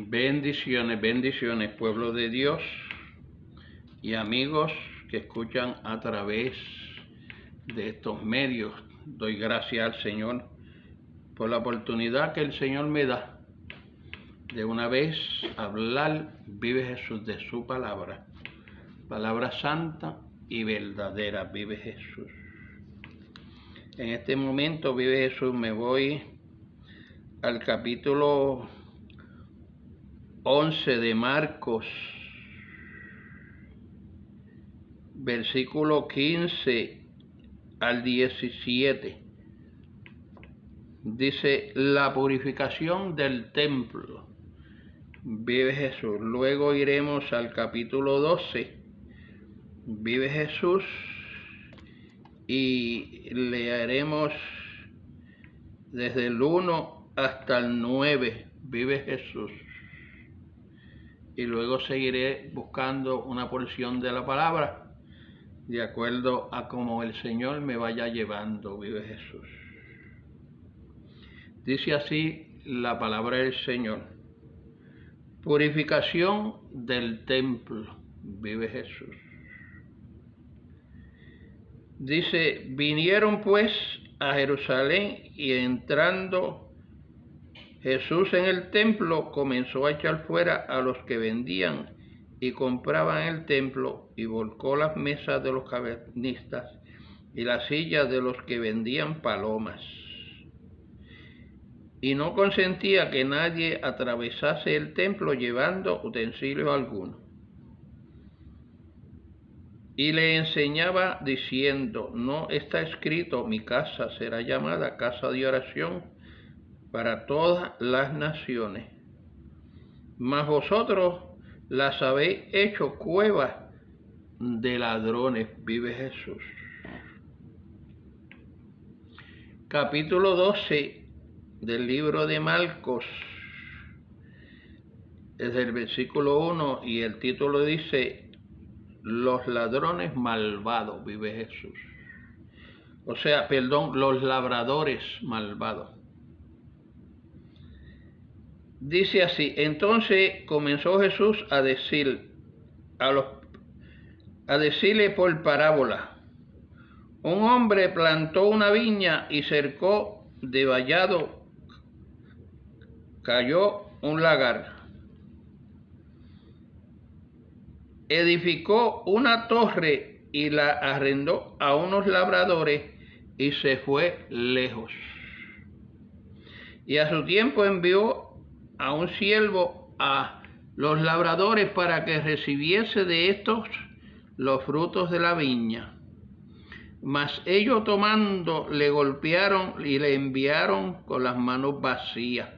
Bendiciones, bendiciones, pueblo de Dios y amigos que escuchan a través de estos medios. Doy gracias al Señor por la oportunidad que el Señor me da de una vez hablar, vive Jesús, de su palabra. Palabra santa y verdadera, vive Jesús. En este momento, vive Jesús, me voy al capítulo 11 de Marcos, versículo 15 al 17. Dice: la purificación del templo, vive Jesús. Luego iremos al capítulo 12, vive Jesús, y leeremos desde el 1 hasta el 9, vive Jesús. Y luego seguiré buscando una porción de la palabra de acuerdo a cómo el Señor me vaya llevando, vive Jesús. Dice así la palabra del Señor: purificación del templo, vive Jesús. Dice: vinieron pues a Jerusalén, y entrando Jesús en el templo, comenzó a echar fuera a los que vendían y compraban en el templo, y volcó las mesas de los cavernistas y las sillas de los que vendían palomas. Y no consentía que nadie atravesase el templo llevando utensilio alguno. Y le enseñaba diciendo: no está escrito, mi casa será llamada casa de oración para todas las naciones, mas vosotros las habéis hecho cuevas de ladrones, vive Jesús. Capítulo 12 del libro de Marcos, desde el versículo 1, y el título dice: los ladrones malvados, vive Jesús. Los labradores malvados. Dice así: entonces comenzó Jesús a decirle por parábola: un hombre plantó una viña y cercó de vallado, cayó un lagar. Edificó una torre y la arrendó a unos labradores y se fue lejos. Y a su tiempo envió a un siervo a los labradores para que recibiese de estos los frutos de la viña. Mas ellos, tomando, le golpearon y le enviaron con las manos vacías.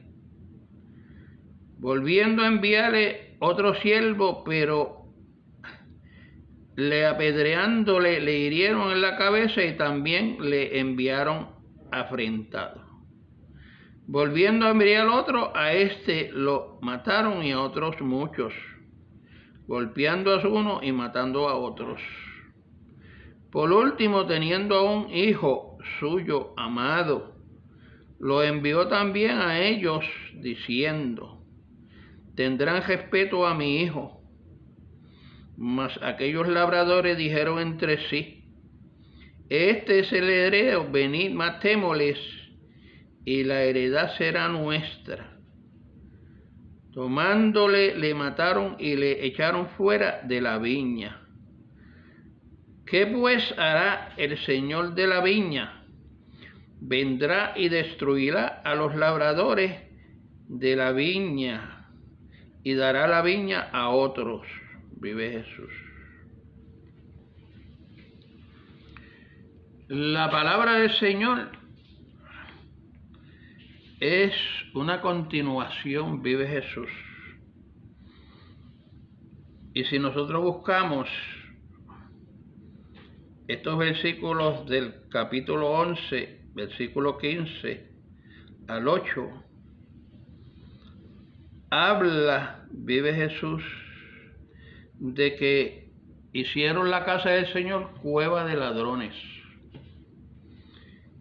Volviendo a enviarle otro siervo, pero apedreándole, le hirieron en la cabeza y también le enviaron afrentado. Volviendo a enviar al otro, a este lo mataron, y a otros muchos, golpeando a uno y matando a otros. Por último, teniendo a un hijo suyo amado, lo envió también a ellos, diciendo: tendrán respeto a mi hijo. Mas aquellos labradores dijeron entre sí: este es el heredero, venid, matémosles, y la heredad será nuestra. Tomándole, le mataron y le echaron fuera de la viña. ¿Qué pues hará el señor de la viña? Vendrá y destruirá a los labradores de la viña, y dará la viña a otros, vive Jesús. La palabra del Señor es una continuación, vive Jesús. Y si nosotros buscamos estos versículos del capítulo 11, versículo 15 al 8, habla, vive Jesús, de que hicieron la casa del Señor cueva de ladrones.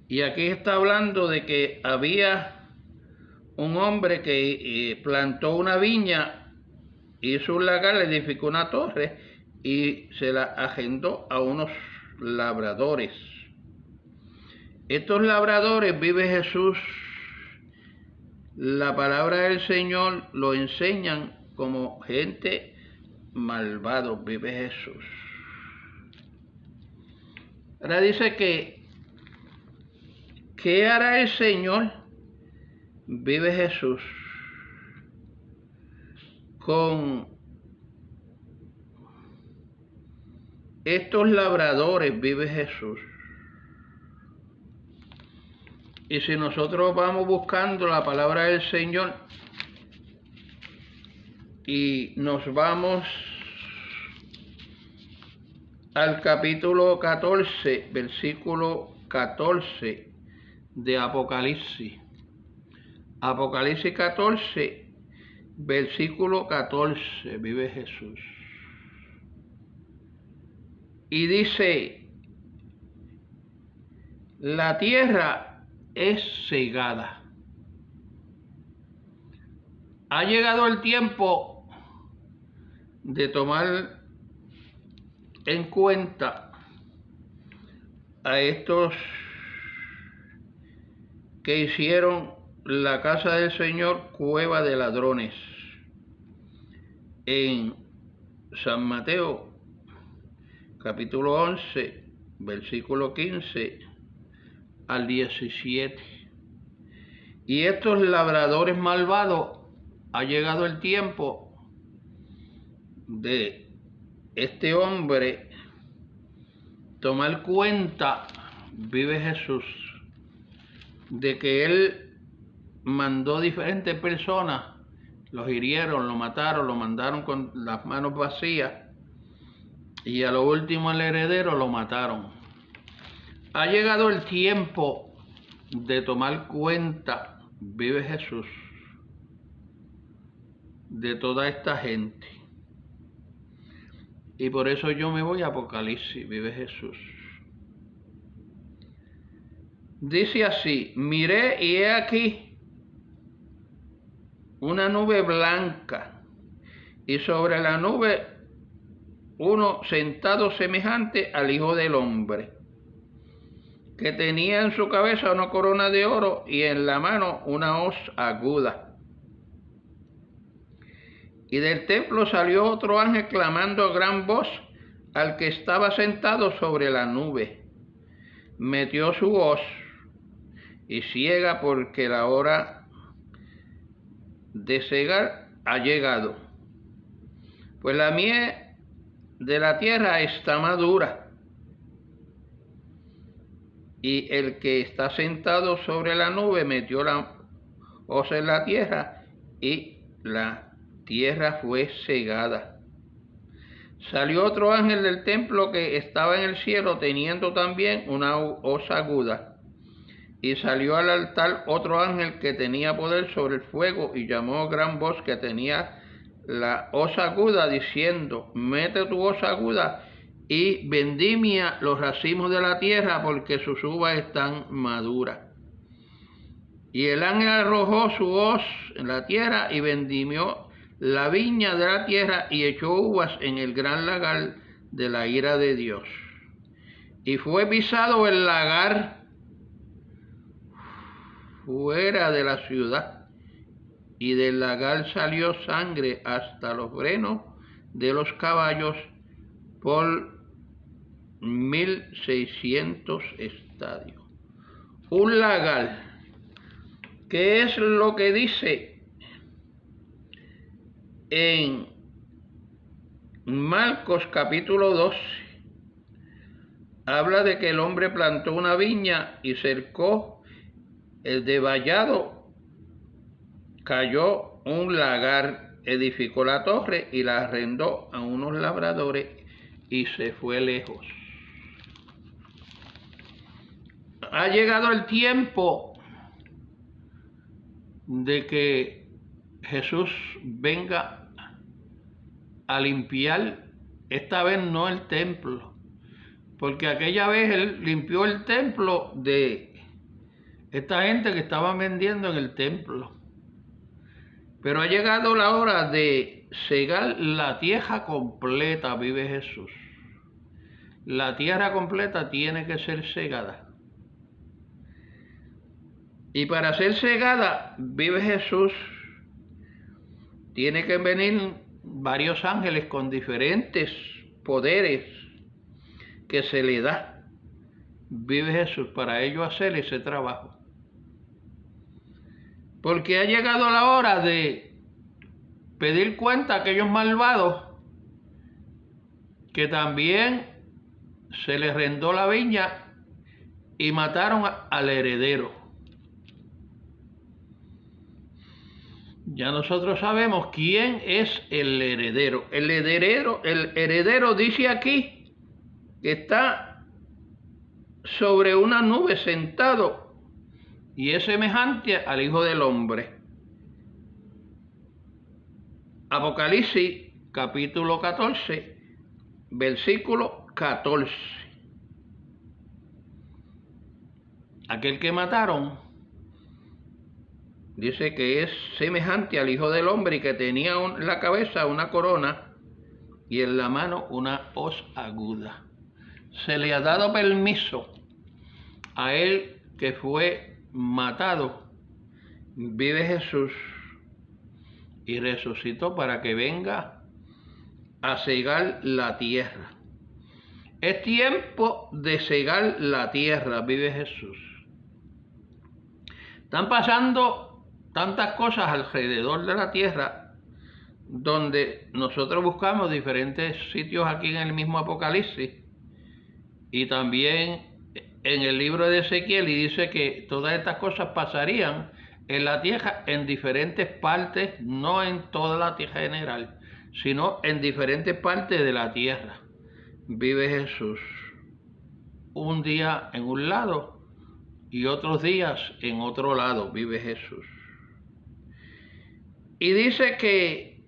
Y aquí está hablando de que había un hombre que plantó una viña, hizo un lagar, le edificó una torre y se la agendó a unos labradores. Estos labradores, vive Jesús, la palabra del Señor lo enseñan como gente malvados, vive Jesús. Ahora dice que, ¿qué hará el Señor? Vive Jesús con estos labradores, vive Jesús. Y si nosotros vamos buscando la palabra del Señor y nos vamos al capítulo 14, versículo 14 de Apocalipsis. Apocalipsis 14, versículo 14, vive Jesús. Y dice, la tierra es cegada. Ha llegado el tiempo de tomar en cuenta a estos que hicieron la casa del Señor cueva de ladrones. En San Mateo, capítulo 11, versículo 15 al 17. Y estos labradores malvados, ha llegado el tiempo de este hombre tomar cuenta, vive Jesús, de que él mandó diferentes personas, los hirieron, lo mataron, lo mandaron con las manos vacías y a lo último el heredero lo mataron. Ha llegado el tiempo de tomar cuenta, vive Jesús, de toda esta gente. Y por eso yo me voy a Apocalipsis, vive Jesús. Dice así, miré y he aquí una nube blanca, y sobre la nube uno sentado semejante al Hijo del Hombre, que tenía en su cabeza una corona de oro y en la mano una hoz aguda. Y del templo salió otro ángel clamando a gran voz al que estaba sentado sobre la nube. Metió su hoz y ciega, porque la hora de cegar ha llegado. Pues la miel de la tierra está madura. Y el que está sentado sobre la nube metió la hoz en la tierra y la tierra fue cegada. Salió otro ángel del templo que estaba en el cielo, teniendo también una hoz aguda. Y salió al altar otro ángel que tenía poder sobre el fuego, y llamó a gran voz que tenía la hoz aguda, diciendo, mete tu hoz aguda y vendimia los racimos de la tierra, porque sus uvas están maduras. Y el ángel arrojó su hoz en la tierra y vendimió la viña de la tierra y echó uvas en el gran lagar de la ira de Dios. Y fue pisado el lagar fuera de la ciudad, y del lagar salió sangre hasta los frenos de los caballos por 1600 estadios. Un lagar. ¿Qué es lo que dice en Marcos capítulo 12? Habla de que el hombre plantó una viña y cercó el de vallado, cayó un lagar, edificó la torre y la arrendó a unos labradores y se fue lejos. Ha llegado el tiempo de que Jesús venga a limpiar, esta vez no el templo, porque aquella vez él limpió el templo de esta gente que estaba vendiendo en el templo. Pero ha llegado la hora de cegar la tierra completa, vive Jesús. La tierra completa tiene que ser cegada. Y para ser cegada, vive Jesús, tiene que venir varios ángeles con diferentes poderes que se le da. Vive Jesús para ello hacer ese trabajo. Porque ha llegado la hora de pedir cuenta a aquellos malvados que también se les rendó la viña y mataron al heredero. Ya nosotros sabemos quién es el heredero. El heredero dice aquí que está sobre una nube sentado y es semejante al Hijo del Hombre. Apocalipsis capítulo 14, versículo 14. Aquel que mataron dice que es semejante al Hijo del Hombre y que tenía en la cabeza una corona y en la mano una hoz aguda. Se le ha dado permiso a él que fue matado. Vive Jesús y resucitó para que venga a cegar la tierra. Es tiempo de cegar la tierra, vive Jesús. Están pasando tantas cosas alrededor de la tierra, donde nosotros buscamos diferentes sitios aquí en el mismo Apocalipsis y también en el libro de Ezequiel, y dice que todas estas cosas pasarían en la tierra en diferentes partes, no en toda la tierra general, sino en diferentes partes de la tierra. Vive Jesús. Un día en un lado y otros días en otro lado, vive Jesús. Y dice que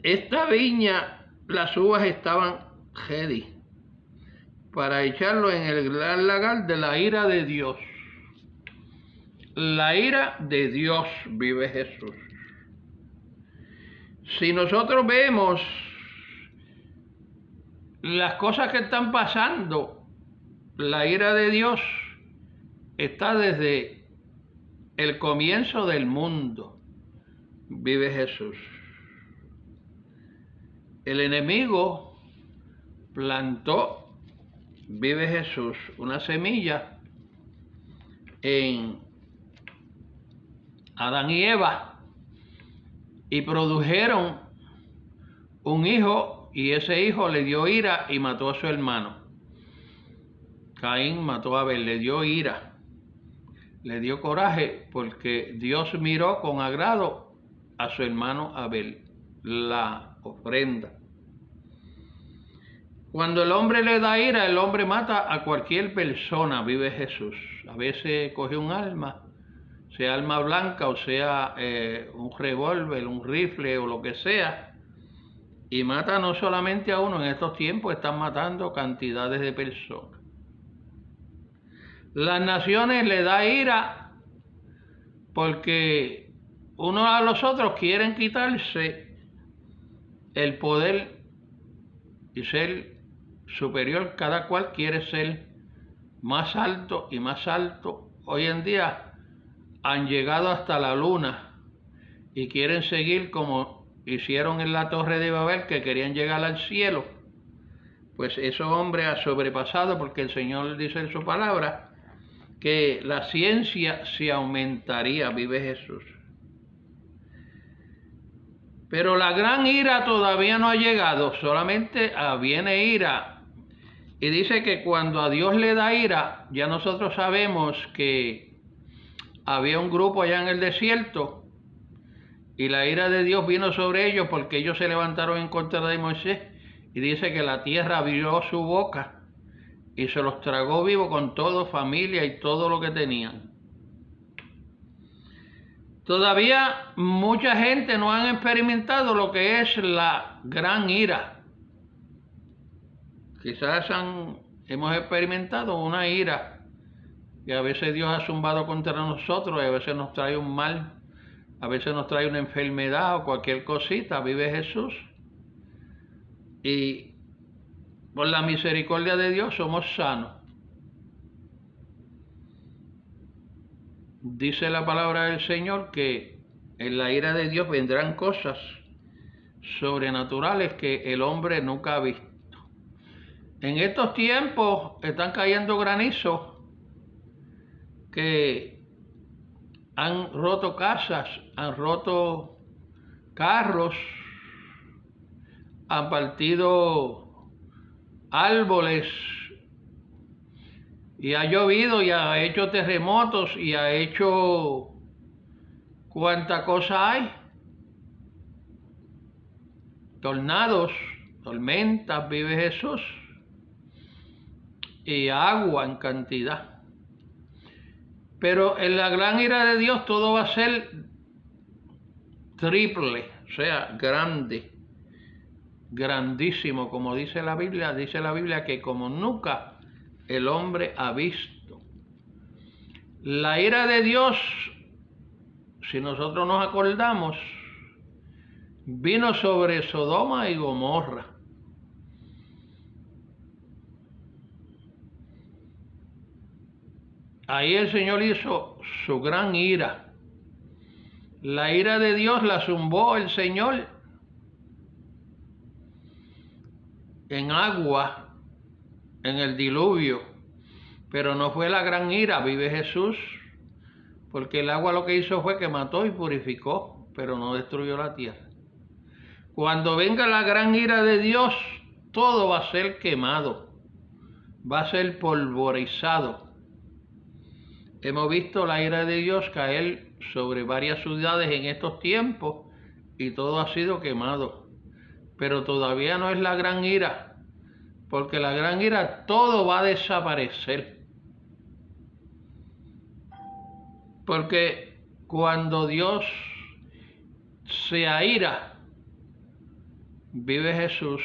esta viña, las uvas estaban ready para echarlo en el gran lagar de la ira de Dios. La ira de Dios, vive Jesús. Si nosotros vemos las cosas que están pasando, la ira de Dios está desde el comienzo del mundo. Vive Jesús. El enemigo plantó, vive Jesús, una semilla en Adán y Eva y produjeron un hijo, y ese hijo le dio ira y mató a su hermano. Caín mató a Abel, le dio ira, le dio coraje, porque Dios miró con agrado a su hermano Abel, la ofrenda. Cuando el hombre le da ira, el hombre mata a cualquier persona, vive Jesús. A veces coge un arma, sea arma blanca o sea un revólver, un rifle o lo que sea, y mata no solamente a uno. En estos tiempos están matando cantidades de personas. Las naciones le da ira porque unos a los otros quieren quitarse el poder y ser superior. Cada cual quiere ser más alto y más alto. Hoy en día han llegado hasta la luna y quieren seguir como hicieron en la Torre de Babel, que querían llegar al cielo. Pues esos hombres han sobrepasado, porque el Señor dice en su palabra que la ciencia se aumentaría, vive Jesús. Pero la gran ira todavía no ha llegado, solamente viene ira. Y dice que cuando a Dios le da ira, ya nosotros sabemos que había un grupo allá en el desierto y la ira de Dios vino sobre ellos porque ellos se levantaron en contra de Moisés, y dice que la tierra abrió su boca y se los tragó vivo con todo, familia y todo lo que tenían. Todavía mucha gente no han experimentado lo que es la gran ira. Quizás hemos experimentado una ira que a veces Dios ha zumbado contra nosotros y a veces nos trae un mal, a veces nos trae una enfermedad o cualquier cosita, vive Jesús. Y por la misericordia de Dios somos sanos. Dice la palabra del Señor que en la ira de Dios vendrán cosas sobrenaturales que el hombre nunca ha visto. En estos tiempos están cayendo granizos que han roto casas, han roto carros, han partido árboles, y ha llovido y ha hecho terremotos y ha hecho cuánta cosa hay. Tornados, tormentas, vive Jesús, y agua en cantidad. Pero en la gran ira de Dios todo va a ser triple, o sea, grande, grandísimo, como dice la Biblia que como nunca el hombre ha visto. La ira de Dios, si nosotros nos acordamos, vino sobre Sodoma y Gomorra. Ahí el Señor hizo su gran ira. La ira de Dios la zumbó el Señor en agua, en el diluvio. Pero no fue la gran ira, vive Jesús, porque el agua lo que hizo fue que mató y purificó, pero no destruyó la tierra. Cuando venga la gran ira de Dios, todo va a ser quemado, va a ser polvorizado. Hemos visto la ira de Dios caer sobre varias ciudades en estos tiempos y todo ha sido quemado. Pero todavía no es la gran ira, porque la gran ira todo va a desaparecer. Porque cuando Dios se aira, vive Jesús,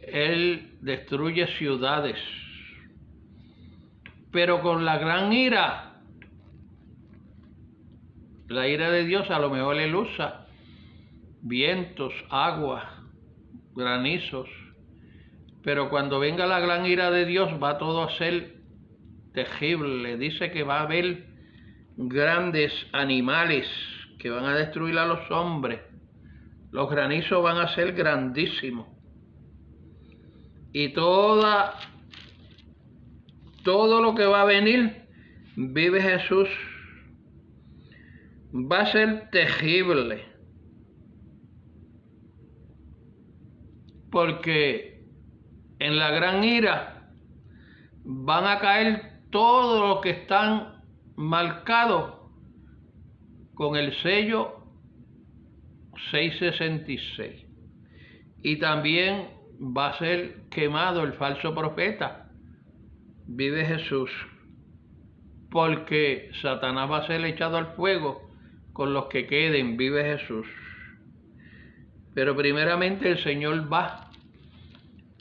Él destruye ciudades. Pero con la gran ira, la ira de Dios a lo mejor Él usa vientos, agua, granizos. Pero cuando venga la gran ira de Dios va todo a ser terrible. Dice que va a haber grandes animales que van a destruir a los hombres. Los granizos van a ser grandísimos. Y todo lo que va a venir, vive Jesús, va a ser terrible. Porque en la gran ira van a caer todos los que están marcados con el sello 666. Y también va a ser quemado el falso profeta, vive Jesús, porque Satanás va a ser echado al fuego con los que queden, vive Jesús. Pero primeramente el Señor va,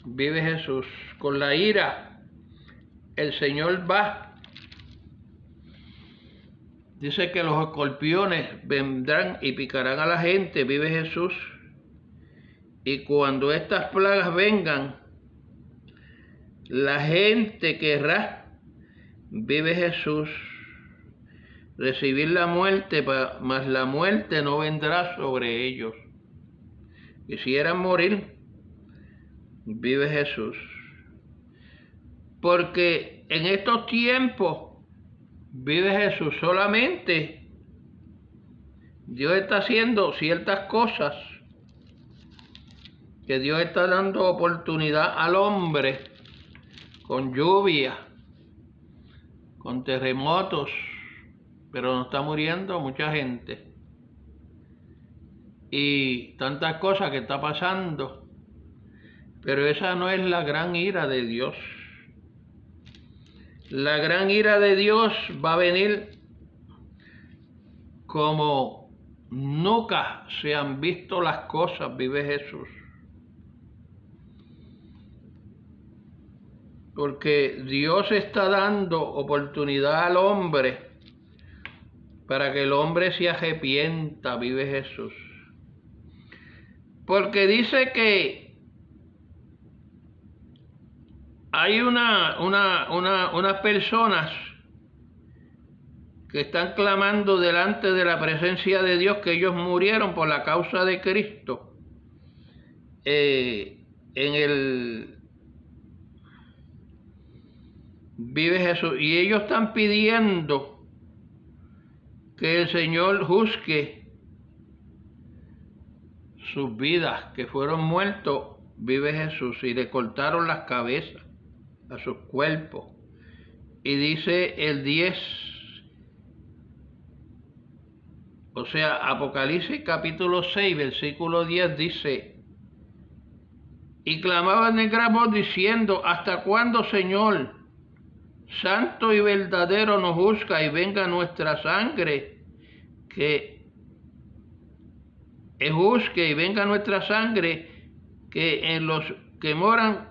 vive Jesús. Con la ira, el Señor va. Dice que los escorpiones vendrán y picarán a la gente, vive Jesús. Y cuando estas plagas vengan, la gente querrá, vive Jesús, recibir la muerte, mas la muerte no vendrá sobre ellos. Quisieran morir, vive Jesús. Porque en estos tiempos, vive Jesús, solamente Dios está haciendo ciertas cosas, que Dios está dando oportunidad al hombre con lluvia, con terremotos, pero no está muriendo mucha gente. Y tantas cosas que está pasando, pero esa no es la gran ira de Dios. La gran ira de Dios va a venir como nunca se han visto las cosas, vive Jesús. Porque Dios está dando oportunidad al hombre para que el hombre se arrepienta, vive Jesús. Porque dice que hay unas personas que están clamando delante de la presencia de Dios que ellos murieron por la causa de Cristo. Vive Jesús. Y ellos están pidiendo que el Señor juzgue sus vidas, que fueron muertos, vive Jesús, y le cortaron las cabezas a sus cuerpos. Y dice el 10, o sea, Apocalipsis capítulo 6, versículo 10 dice: y clamaban en gran voz diciendo: ¿hasta cuándo, Señor, santo y verdadero, nos juzga y venga nuestra sangre, que juzgue y venga nuestra sangre que en los que moran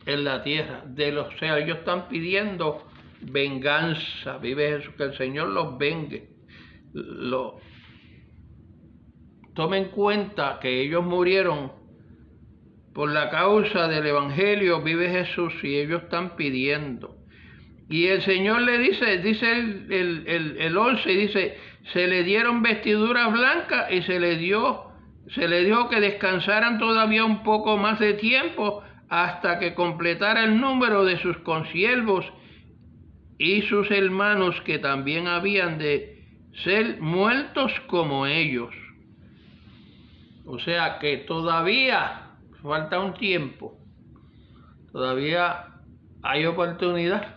en la tierra? O sea, ellos están pidiendo venganza, vive Jesús, que el Señor los vengue. Tomen en cuenta que ellos murieron por la causa del Evangelio, vive Jesús, y ellos están pidiendo. Y el Señor le dice el 11, dice: se le dieron vestiduras blancas y se le dijo que descansaran todavía un poco más de tiempo hasta que completara el número de sus consiervos y sus hermanos, que también habían de ser muertos como ellos. O sea que todavía falta un tiempo, todavía hay oportunidad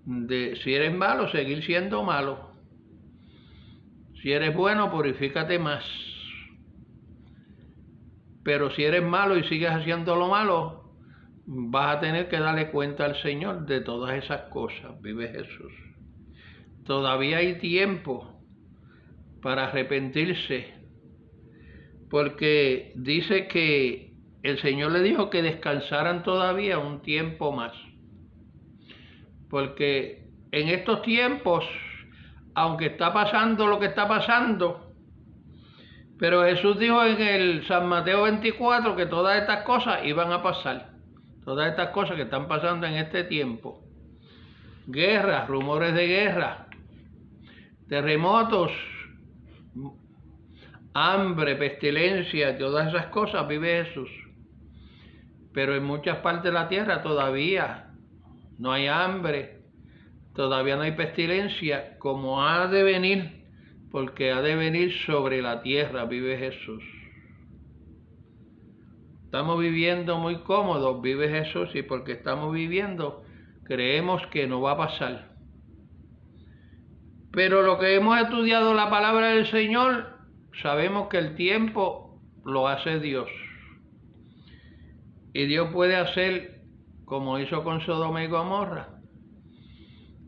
de, si eres malo, seguir siendo malo. Si eres bueno, purifícate más. Pero si eres malo y sigues haciendo lo malo, vas a tener que darle cuenta al Señor de todas esas cosas, vive Jesús. Todavía hay tiempo para arrepentirse, porque dice que el Señor le dijo que descansaran todavía un tiempo más. Porque en estos tiempos, aunque está pasando lo que está pasando, pero Jesús dijo en el San Mateo 24 que todas estas cosas iban a pasar. Todas estas cosas que están pasando en este tiempo. Guerras, rumores de guerra, terremotos, hambre, pestilencia, todas esas cosas vive Jesús. Pero en muchas partes de la tierra todavía no hay hambre, todavía no hay pestilencia, como ha de venir, porque ha de venir sobre la tierra, vive Jesús. Estamos viviendo muy cómodos, vive Jesús, y porque estamos viviendo, creemos que no va a pasar. Pero lo que hemos estudiado la palabra del Señor, sabemos que el tiempo lo hace Dios. Y Dios puede hacer como hizo con Sodoma y Gomorra,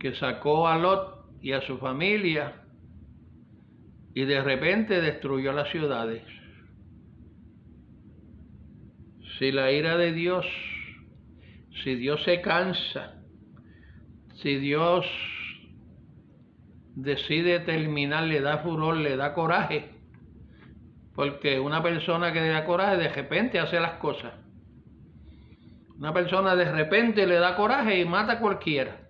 que sacó a Lot y a su familia y de repente destruyó las ciudades. Si la ira de Dios, si Dios se cansa, si Dios decide terminar, le da furor, le da coraje, porque una persona que le da coraje de repente hace las cosas. Una persona de repente le da coraje y mata a cualquiera.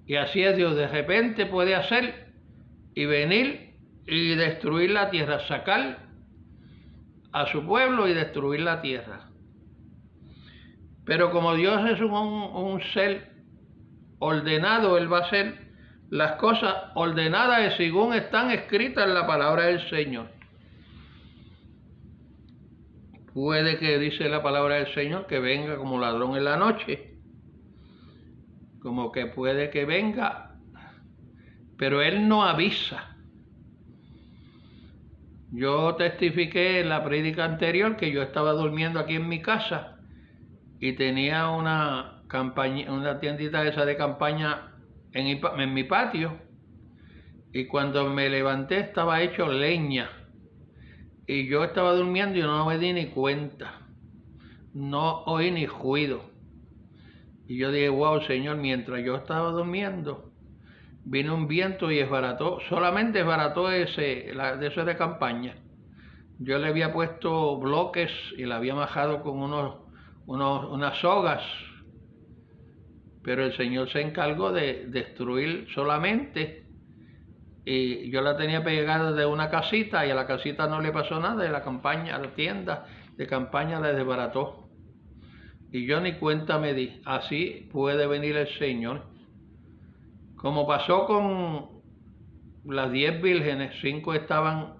Y así es Dios, de repente puede hacer y venir y destruir la tierra, sacar a su pueblo y destruir la tierra. Pero como Dios es un ser ordenado, Él va a hacer las cosas ordenadas según están escritas en la palabra del Señor. Puede que dice la palabra del Señor que venga como ladrón en la noche, como que puede que venga, pero Él no avisa. Yo testifiqué en la prédica anterior que yo estaba durmiendo aquí en mi casa y tenía una tiendita esa de campaña en mi patio, y cuando me levanté estaba hecho leña. Y yo estaba durmiendo y no me di ni cuenta. No oí ni ruido. Y yo dije: wow, Señor, mientras yo estaba durmiendo, vino un viento y desbarató, solamente desbarató de eso de campaña. Yo le había puesto bloques y la había majado con unas sogas, pero el Señor se encargó de destruir solamente, y yo la tenía pegada de una casita y a la casita no le pasó nada, y la tienda de campaña la desbarató. Y yo ni cuenta me di. Así puede venir el Señor. Como pasó con las 10 vírgenes, 5 estaban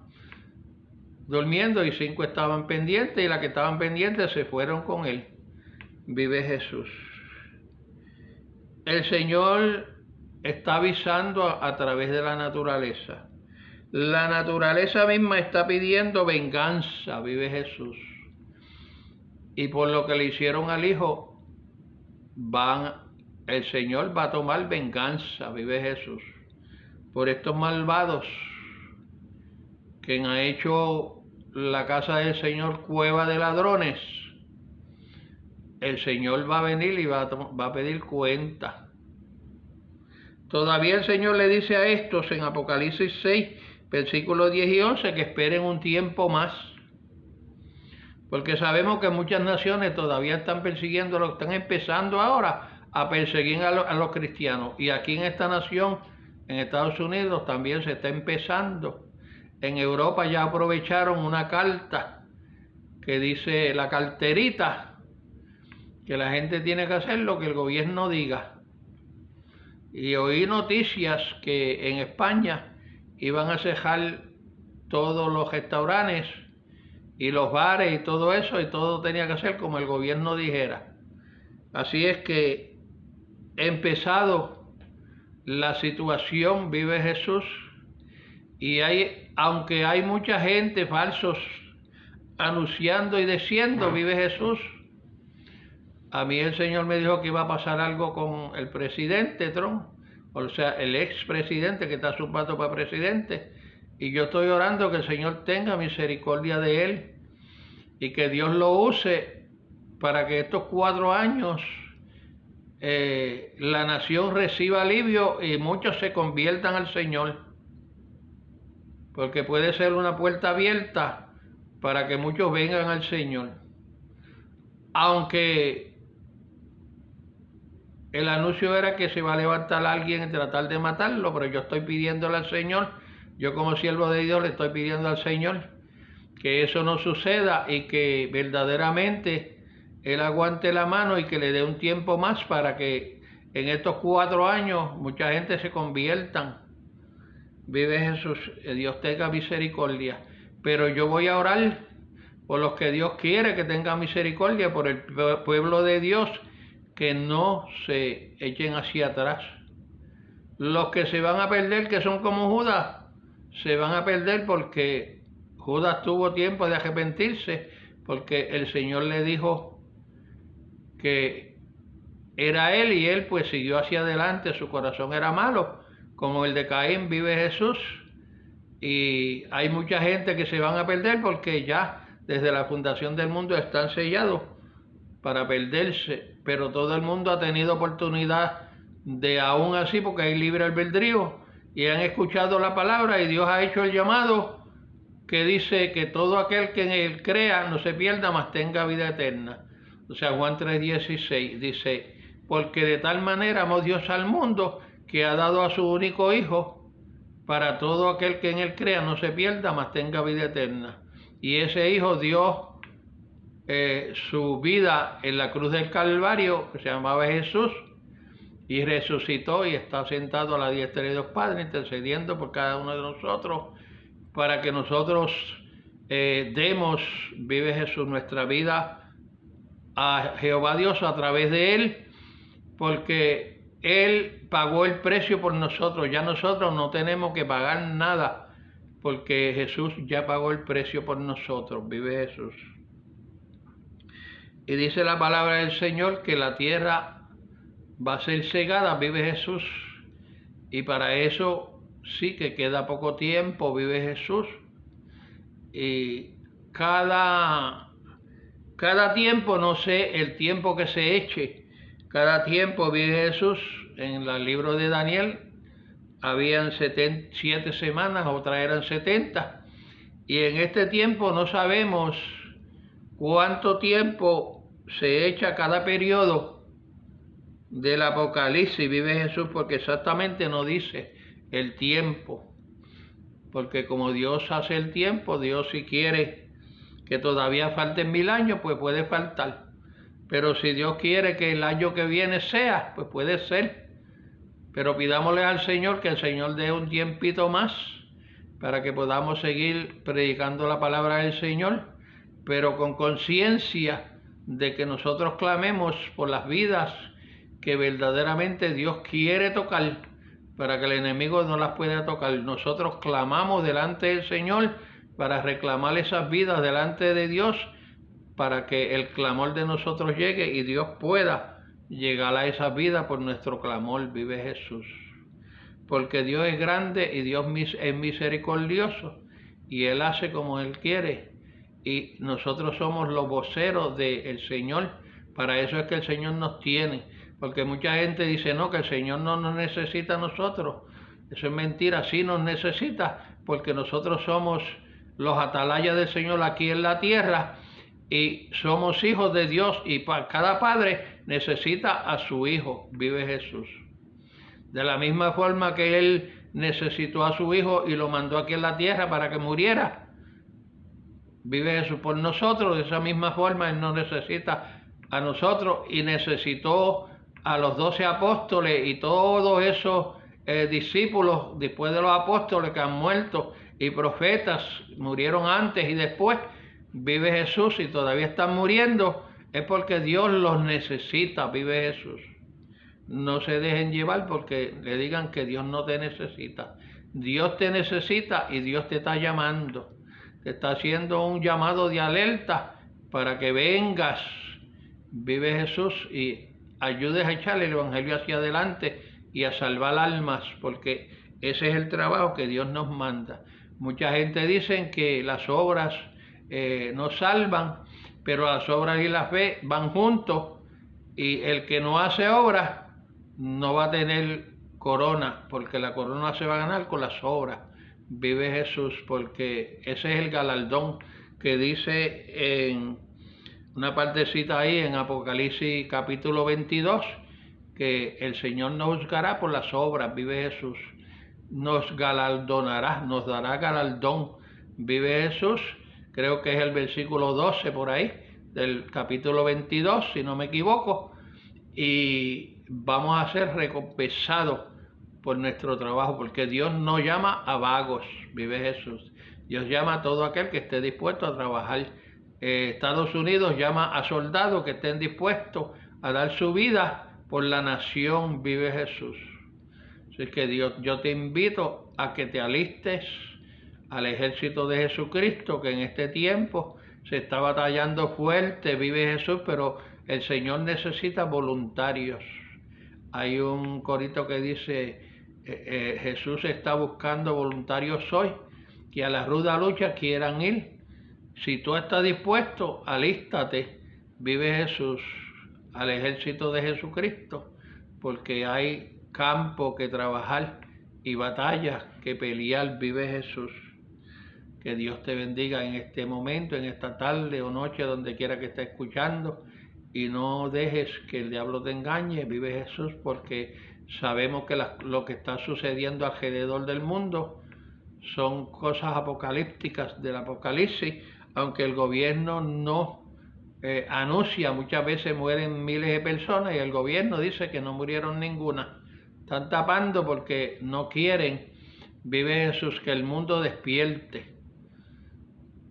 durmiendo y 5 estaban pendientes, y las que estaban pendientes se fueron con él. Vive Jesús. El Señor está avisando a través de la naturaleza. La naturaleza misma está pidiendo venganza, vive Jesús. Y por lo que le hicieron al Hijo, el Señor va a tomar venganza, vive Jesús. Por estos malvados que han hecho la casa del Señor cueva de ladrones, el Señor va a venir y va a pedir cuenta. Todavía el Señor le dice a estos en Apocalipsis 6, versículos 10 y 11, que esperen un tiempo más. Porque sabemos que muchas naciones todavía están persiguiendo, están empezando ahora a perseguir a los cristianos. Y aquí en esta nación, en Estados Unidos, también se está empezando. En Europa ya aprovecharon una carta que dice la carterita, que la gente tiene que hacer lo que el gobierno diga. Y oí noticias que en España iban a cejar todos los restaurantes y los bares y todo eso, y todo tenía que ser como el gobierno dijera. Así es que empezado la situación, vive Jesús, y aunque hay mucha gente falsos anunciando y diciendo, vive Jesús, a mí el Señor me dijo que iba a pasar algo con el presidente Trump, o sea, el expresidente que está supuesto para presidente, y yo estoy orando que el Señor tenga misericordia de él y que Dios lo use para que estos 4 años la nación reciba alivio y muchos se conviertan al Señor, porque puede ser una puerta abierta para que muchos vengan al Señor. Aunque el anuncio era que se va a levantar alguien y tratar de matarlo, pero yo estoy pidiéndole al Señor, yo como siervo de Dios le estoy pidiendo al Señor que eso no suceda y que verdaderamente Él aguante la mano y que le dé un tiempo más para que en estos 4 años mucha gente se conviertan. Vive Jesús, Dios tenga misericordia. Pero yo voy a orar por los que Dios quiere que tenga misericordia, por el pueblo de Dios, que no se echen hacia atrás. Los que se van a perder, que son como Judas, se van a perder porque Judas tuvo tiempo de arrepentirse, porque el Señor le dijo que era él y él pues siguió hacia adelante, su corazón era malo, como el de Caín, vive Jesús. Y hay mucha gente que se van a perder porque ya desde la fundación del mundo están sellados para perderse, pero todo el mundo ha tenido oportunidad de aún así, porque hay libre albedrío, y han escuchado la palabra y Dios ha hecho el llamado que dice que todo aquel que en él crea no se pierda, mas tenga vida eterna. O sea, Juan 3:16 dice, porque de tal manera amó Dios al mundo que ha dado a su único Hijo, para todo aquel que en él crea no se pierda, mas tenga vida eterna. Y ese Hijo dio su vida en la cruz del Calvario, que se llamaba Jesús, y resucitó y está sentado a la diestra de Dios Padre, intercediendo por cada uno de nosotros, para que nosotros demos, vive Jesús, nuestra vida a Jehová Dios a través de Él, porque Él pagó el precio por nosotros. Ya nosotros no tenemos que pagar nada, porque Jesús ya pagó el precio por nosotros, vive Jesús. Y dice la palabra del Señor que la tierra va a ser cegada, vive Jesús, y para eso sí que queda poco tiempo, vive Jesús. Y cada tiempo, no sé el tiempo que se eche, cada tiempo, vive Jesús, en el libro de Daniel habían 7 semanas, otras eran 70. Y en este tiempo no sabemos cuánto tiempo se echa cada periodo del Apocalipsis, vive Jesús, porque exactamente no dice el tiempo. Porque como Dios hace el tiempo, Dios si quiere que todavía falten 1000 años, pues puede faltar. Pero si Dios quiere que el año que viene sea, pues puede ser. Pero pidámosle al Señor que el Señor dé un tiempito más para que podamos seguir predicando la palabra del Señor, pero con conciencia de que nosotros clamemos por las vidas que verdaderamente Dios quiere tocar, para que el enemigo no las pueda tocar. Nosotros clamamos delante del Señor para reclamar esas vidas delante de Dios, para que el clamor de nosotros llegue y Dios pueda llegar a esa vida por nuestro clamor, vive Jesús. Porque Dios es grande y Dios es misericordioso y Él hace como Él quiere. Y nosotros somos los voceros del Señor. Para eso es que el Señor nos tiene. Porque mucha gente dice, no, que el Señor no nos necesita a nosotros. Eso es mentira, sí nos necesita, porque nosotros somos los atalayas del Señor aquí en la tierra y somos hijos de Dios, y cada padre necesita a su hijo, vive Jesús. De la misma forma que Él necesitó a su hijo y lo mandó aquí en la tierra para que muriera, vive Jesús por nosotros. De esa misma forma Él nos necesita a nosotros, y necesitó a los 12 apóstoles y todos esos discípulos después de los apóstoles que han muerto, y profetas murieron antes y después. Vive Jesús, y todavía están muriendo, es porque Dios los necesita, vive Jesús. No se dejen llevar porque le digan que Dios no te necesita. Dios te necesita y Dios te está llamando. Te está haciendo un llamado de alerta para que vengas, vive Jesús, y ayudes a echar el evangelio hacia adelante y a salvar almas, porque ese es el trabajo que Dios nos manda. Mucha gente dice que las obras nos salvan, pero las obras y la fe van juntos, y el que no hace obras no va a tener corona, porque la corona se va a ganar con las obras, vive Jesús, porque ese es el galardón que dice en una partecita ahí en Apocalipsis capítulo 22, que el Señor nos juzgará por las obras, vive Jesús, nos galardonará, nos dará galardón, vive Jesús. Creo que es el versículo 12 por ahí, del capítulo 22, si no me equivoco, y vamos a ser recompensados por nuestro trabajo, porque Dios no llama a vagos, vive Jesús. Dios llama a todo aquel que esté dispuesto a trabajar. Estados Unidos llama a soldados que estén dispuestos a dar su vida por la nación, vive Jesús. Así que Dios, yo te invito a que te alistes al ejército de Jesucristo, que en este tiempo se está batallando fuerte, vive Jesús, pero el Señor necesita voluntarios. Hay un corito que dice, Jesús está buscando voluntarios hoy, que a la ruda lucha quieran ir. Si tú estás dispuesto, alístate, vive Jesús, al ejército de Jesucristo, porque hay campo que trabajar y batallas que pelear, vive Jesús. Que Dios te bendiga en este momento, en esta tarde o noche, donde quiera que estés escuchando, y no dejes que el diablo te engañe, vive Jesús, porque sabemos que lo que está sucediendo alrededor del mundo son cosas apocalípticas del Apocalipsis, aunque el gobierno no anuncia, muchas veces mueren miles de personas y el gobierno dice que no murieron ninguna. Están tapando porque no quieren, vive Jesús, que el mundo despierte.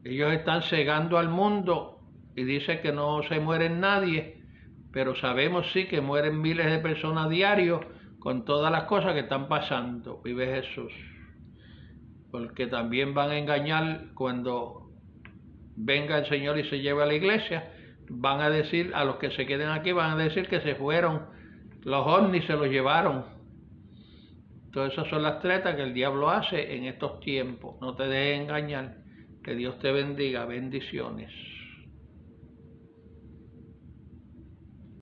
Ellos están cegando al mundo y dicen que no se muere nadie, pero sabemos sí que mueren miles de personas diarios con todas las cosas que están pasando, vive Jesús. Porque también van a engañar cuando venga el Señor y se lleve a la iglesia, van a decir, a los que se queden aquí, van a decir que se fueron, los ovnis se los llevaron. Todas esas son las tretas que el diablo hace en estos tiempos. No te dejes engañar. Que Dios te bendiga. Bendiciones.